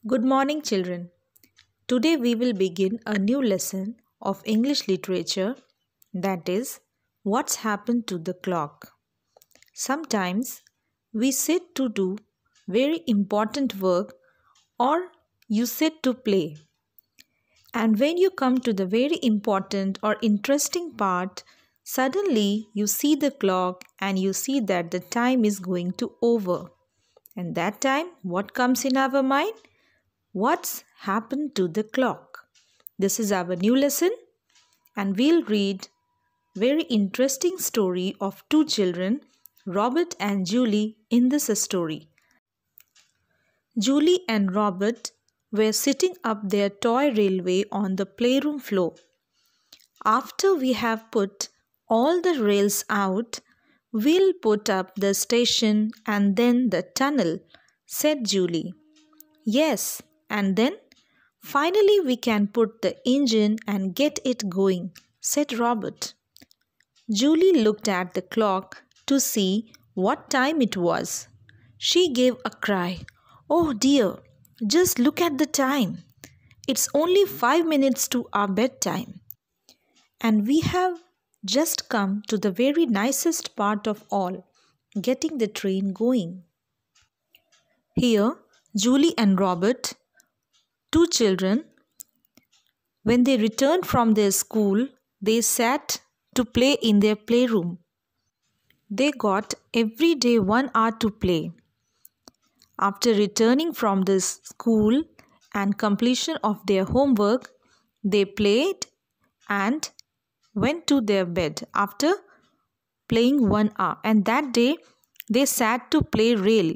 Good morning, children. Today we will begin a new lesson of English literature, that is, What's Happened to the Clock. Sometimes we sit to do very important work or you sit to play. And when you come to the very important or interesting part, suddenly you see the clock and you see that the time is going to over. And that time, what comes in our mind? What's happened to the clock? This is our new lesson and we'll read very interesting story of two children, Robert and Julie, in this story. Julie and Robert were sitting up their toy railway on the playroom floor. After we have put all the rails out, we'll put up the station and then the tunnel, said Julie. Yes, and then finally we can put the engine and get it going, said Robert. Julie looked at the clock to see what time it was. She gave a cry. Oh dear, just look at the time. It's only 5 minutes to our bedtime. And we have just come to the very nicest part of all, getting the train going. Here, Julie and Robert, two children, when they returned from their school, they sat to play in their playroom. They got every day 1 hour to play. After returning from the school and completion of their homework, they played and went to their bed after playing 1 hour. And that day, they sat to play rail.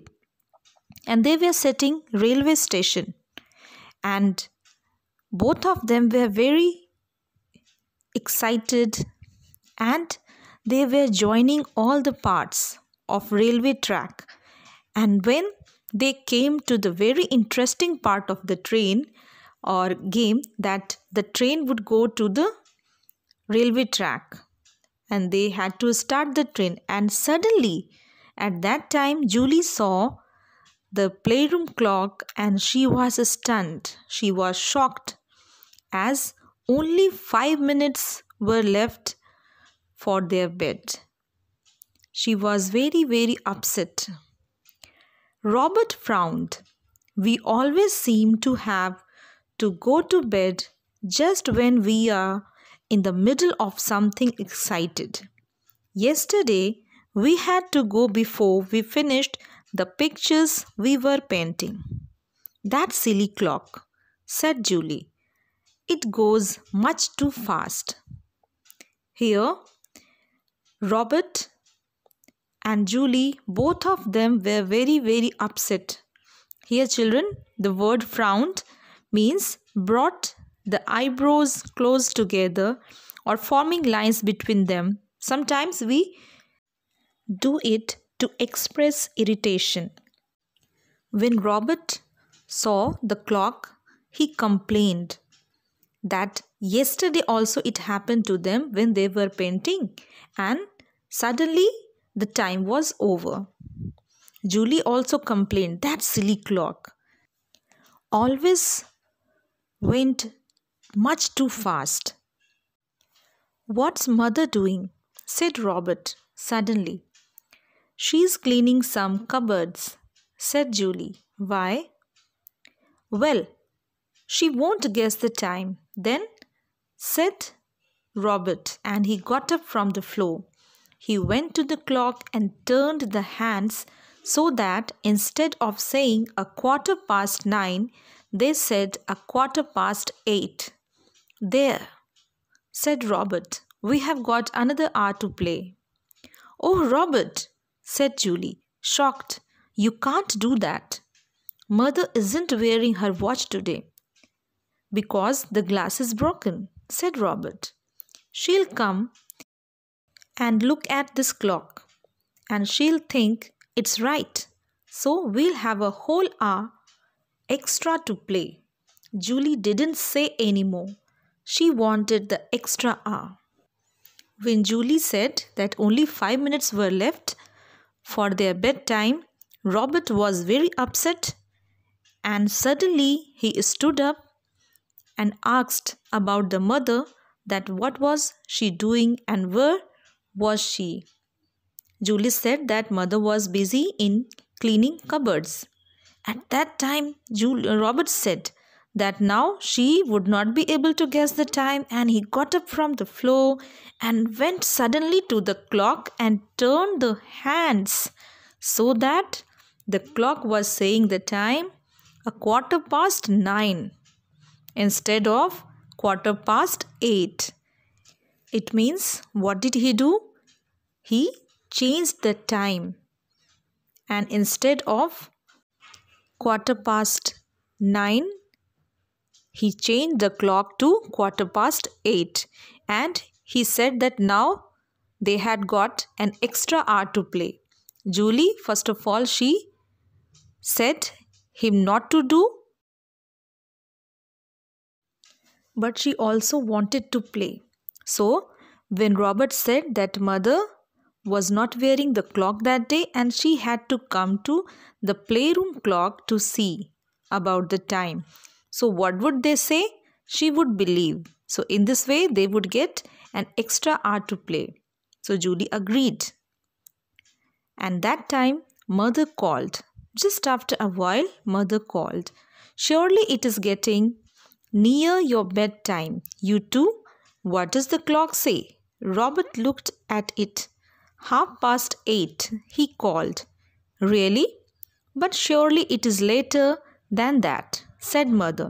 And they were sitting railway station. And both of them were very excited and they were joining all the parts of railway track. And when they came to the very interesting part of the train or game, that the train would go to the railway track and they had to start the train, and suddenly at that time Julie saw the playroom clock and she was stunned. She was shocked as only 5 minutes were left for their bed. She was very upset. Robert frowned. We always seem to have to go to bed just when we are in the middle of something excited. Yesterday, we had to go before we finished the pictures we were painting. That silly clock, said Julie. It goes much too fast. Here, Robert and Julie, both of them were very upset. Here, children, the word frowned means brought the eyebrows close together or forming lines between them. Sometimes we do it to express irritation. When Robert saw the clock, he complained that yesterday also it happened to them when they were painting and suddenly the time was over. Julie also complained, that silly clock always went much too fast. What's mother doing? Said Robert suddenly. She's cleaning some cupboards, said Julie. Why? Well, she won't guess the time. Then, said Robert, and he got up from the floor. He went to the clock and turned the hands so that instead of saying 9:15, they said 8:15. There, said Robert, we have got another hour to play. Oh, Robert, said Julie, shocked. You can't do that. Mother isn't wearing her watch today. Because the glass is broken, said Robert. She'll come and look at this clock and she'll think it's right. So we'll have a whole hour extra to play. Julie didn't say any more. She wanted the extra hour. When Julie said that only 5 minutes were left for their bedtime, Robert was very upset And suddenly he stood up and asked about the mother, that what was she doing and where was she. Julie said that mother was busy in cleaning cupboards. At that time, Robert said that now she would not be able to guess the time, and he got up from the floor and went suddenly to the clock and turned the hands so that the clock was saying the time 9:15 instead of 8:15. It means, what did he do? He changed the time, and instead of 9:15, he changed the clock to 8:15, and he said that now they had got an extra hour to play. Julie, first of all, she said him not to do, but she also wanted to play. So when Robert said that mother was not wearing the clock that day and she had to come to the playroom clock to see about the time, so what would they say? She would believe. So in this way they would get an extra hour to play. So Julie agreed. And that time mother called. Just after a while mother called, "Surely it is getting near your bedtime. You too? What does the clock say?" Robert looked at it. 8:30, he called. "Really? But surely it is later than that," said mother.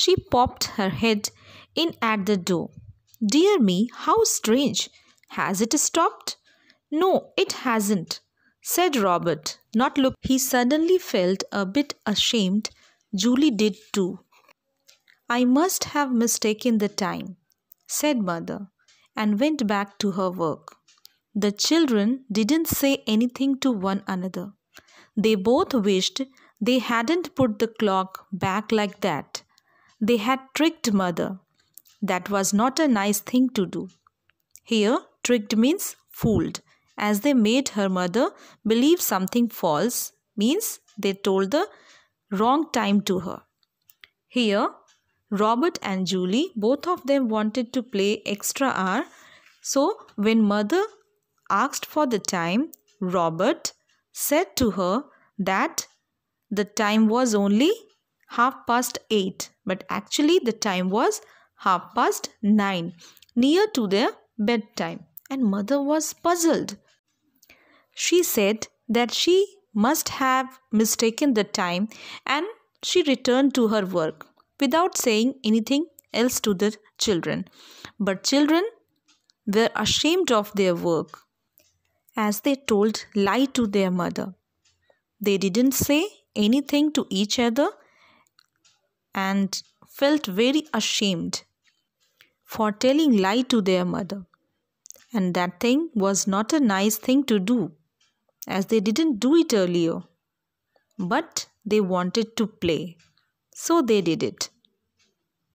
She popped her head in at the door. "Dear me, how strange. Has it stopped?" "No, it hasn't," said Robert, not look. He suddenly felt a bit ashamed. Julie did too. "I must have mistaken the time," said mother, and went back to her work. The children didn't say anything to one another. They both wished they hadn't put the clock back like that. They had tricked mother. That was not a nice thing to do. Here, tricked means fooled, as they made her mother believe something false, means they told the wrong time to her. Here, Robert and Julie, both of them wanted to play extra hour. So when mother asked for the time, Robert said to her that the time was only 8:30, but actually the time was 9:30, near to their bedtime, and mother was puzzled. She said that she must have mistaken the time, and she returned to her work without saying anything else to the children. But children were ashamed of their work, as they told lie to their mother. They didn't say anything to each other and felt very ashamed for telling lie to their mother. And that thing was not a nice thing to do, as they didn't do it earlier. But they wanted to play, so they did it.